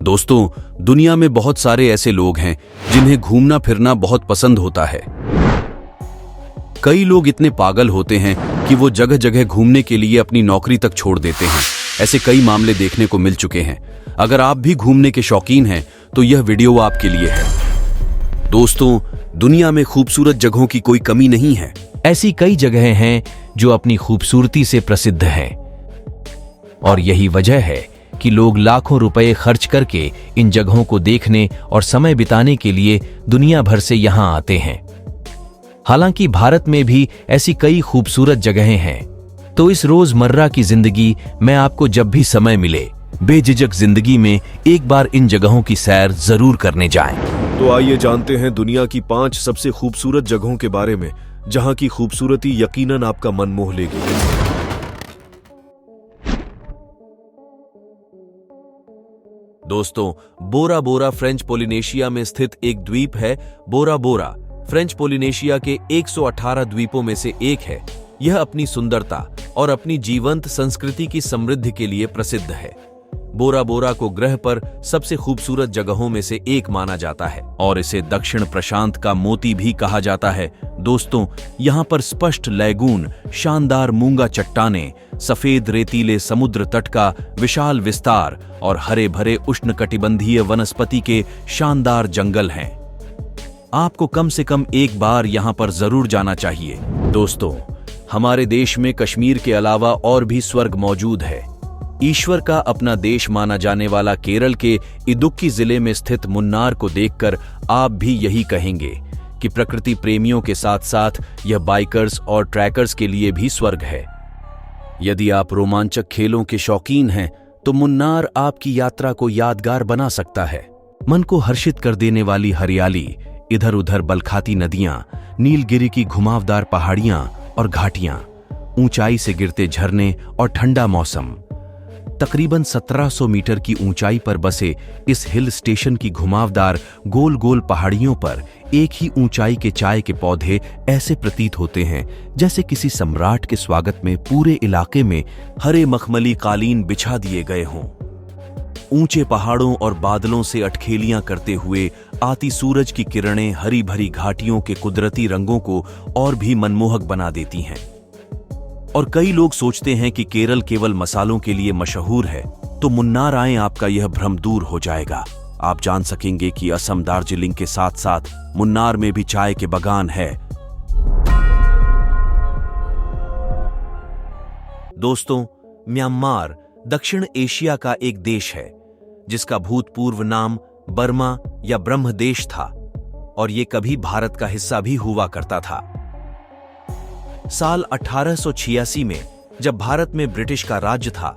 दोस्तों, दुनिया में बहुत सारे ऐसे लोग हैं जिन्हें घूमना फिरना बहुत पसंद होता है। कई लोग इतने पागल होते हैं कि वो जगह जगह घूमने के लिए अपनी नौकरी तक छोड़ देते हैं। ऐसे कई मामले देखने को मिल चुके हैं। अगर आप भी घूमने के शौकीन हैं तो यह वीडियो आपके लिए है। दोस्तों, दुनिया में खूबसूरत जगहों की कोई कमी नहीं है। ऐसी कई जगहें हैं जो अपनी खूबसूरती से प्रसिद्ध हैं और यही वजह है कि लोग लाखों रुपए खर्च करके इन जगहों को देखने और समय बिताने के लिए दुनिया भर से यहां आते हैं। हालांकि भारत में भी ऐसी कई खूबसूरत जगहें हैं, तो इस रोजमर्रा की जिंदगी में आपको जब भी समय मिले बेझिझक जिंदगी में एक बार इन जगहों की सैर जरूर करने जाएं। तो आइए जानते हैं दुनिया की 5 सबसे खूबसूरत जगहों के बारे में, जहां की खूबसूरती यकीनन आपका मन मोह लेगी। दोस्तों, बोरा बोरा फ्रेंच पोलिनेशिया में स्थित एक द्वीप है। बोरा बोरा फ्रेंच पोलिनेशिया के 118 द्वीपों में से एक है। यह अपनी सुंदरता और अपनी जीवंत संस्कृति की समृद्धि के लिए प्रसिद्ध है। बोरा बोरा को ग्रह पर सबसे खूबसूरत जगहों में से एक माना जाता है और इसे दक्षिण प्रशांत का मोती भी कहा जाता है। दोस्तों, यहाँ पर स्पष्ट लैगून, शानदार मूंगा चट्टानें, सफेद रेतीले समुद्र तट का विशाल विस्तार और हरे भरे उष्णकटिबंधीय वनस्पति के शानदार जंगल हैं। आपको कम से कम एक बार यहाँ पर जरूर जाना चाहिए। दोस्तों, हमारे देश में कश्मीर के अलावा और भी स्वर्ग मौजूद है। ईश्वर का अपना देश माना जाने वाला केरल के इदुक्की जिले में स्थित मुन्नार को देखकर आप भी यही कहेंगे कि प्रकृति प्रेमियों के साथ साथ यह बाइकर्स और ट्रैकर्स के लिए भी स्वर्ग है। यदि आप रोमांचक खेलों के शौकीन हैं तो मुन्नार आपकी यात्रा को यादगार बना सकता है। मन को हर्षित कर देने वाली हरियाली, इधर उधर बलखाती नदियां, नीलगिरी की घुमावदार पहाड़ियां और घाटियां, ऊंचाई से गिरते झरने और ठंडा मौसम। तकरीबन 1700 मीटर की ऊंचाई पर बसे इस हिल स्टेशन की घुमावदार गोल गोल पहाड़ियों पर एक ही ऊंचाई के चाय के पौधे ऐसे प्रतीत होते हैं जैसे किसी सम्राट के स्वागत में पूरे इलाके में हरे मखमली कालीन बिछा दिए गए हों। ऊंचे पहाड़ों और बादलों से अटखेलियां करते हुए आती सूरज की किरणें हरी भरी घाटियों के कुदरती रंगों को और भी मनमोहक बना देती हैं। और कई लोग सोचते हैं कि केरल केवल मसालों के लिए मशहूर है, तो मुन्नार आएं, आपका यह भ्रम दूर हो जाएगा। आप जान सकेंगे कि असम, दार्जिलिंग के साथ साथ मुन्नार में भी चाय के बागान है। दोस्तों, म्यांमार दक्षिण एशिया का एक देश है जिसका भूतपूर्व नाम बर्मा या ब्रह्मदेश था और ये कभी भारत का हिस्सा भी हुआ करता था। साल 1886 में जब भारत में ब्रिटिश का राज्य था,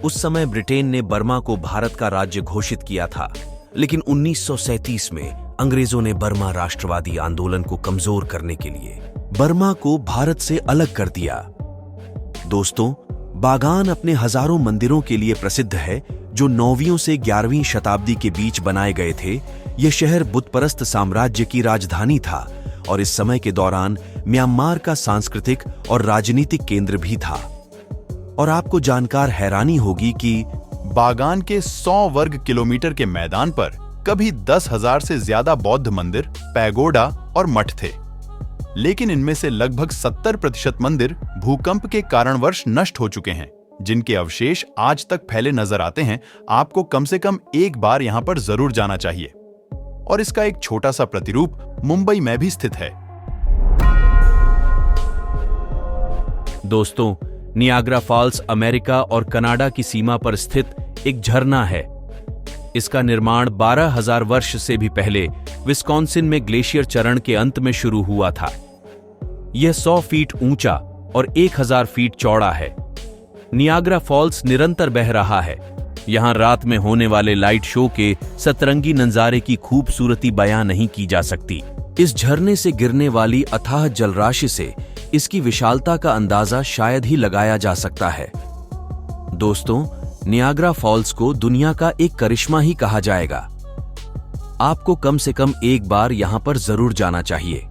उस समय ब्रिटेन ने बर्मा को भारत का राज्य घोषित किया था। लेकिन 1937 में अंग्रेजों ने बर्मा राष्ट्रवादी आंदोलन को कमजोर करने के लिए बर्मा को भारत से अलग कर दिया। दोस्तों, बागान अपने हजारों मंदिरों के लिए प्रसिद्ध है जो 9वीं से 11वीं शताब्दी के बीच बनाए गए थे। यह शहर बुतपरस्त साम्राज्य की राजधानी था और इस समय के दौरान म्यांमार का सांस्कृतिक और राजनीतिक केंद्र भी था। और आपको जानकर हैरानी होगी कि बागान के 100 वर्ग किलोमीटर के मैदान पर कभी 10,000 से ज्यादा बौद्ध मंदिर, पैगोडा और मठ थे। लेकिन इनमें से लगभग 70% मंदिर भूकंप के कारणवश नष्ट हो चुके हैं, जिनके अवशेष आज तक फैले नजर आते हैं। आपको कम से कम एक बार यहां पर जरूर जाना चाहिए। और इसका एक छोटा सा प्रतिरूप मुंबई में भी स्थित है। दोस्तों, नियाग्रा फॉल्स अमेरिका और कनाडा की सीमा पर स्थित एक झरना है। इसका निर्माण 12,000 वर्ष से भी पहले विस्कॉन्सिन में ग्लेशियर चरण के अंत में शुरू हुआ था। यह 100 फीट ऊंचा और 1000 फीट चौड़ा है। नियाग्रा फॉल्स निरंतर बह रहा है। यहां रात में होने वाले लाइट शो के सतरंगी नजारे की खूबसूरती बयां नहीं की जा सकती। इस झरने से गिरने वाली अथाह जलराशि से इसकी विशालता का अंदाजा शायद ही लगाया जा सकता है। दोस्तों, नियाग्रा फॉल्स को दुनिया का एक करिश्मा ही कहा जाएगा। आपको कम से कम एक बार यहां पर जरूर जाना चाहिए।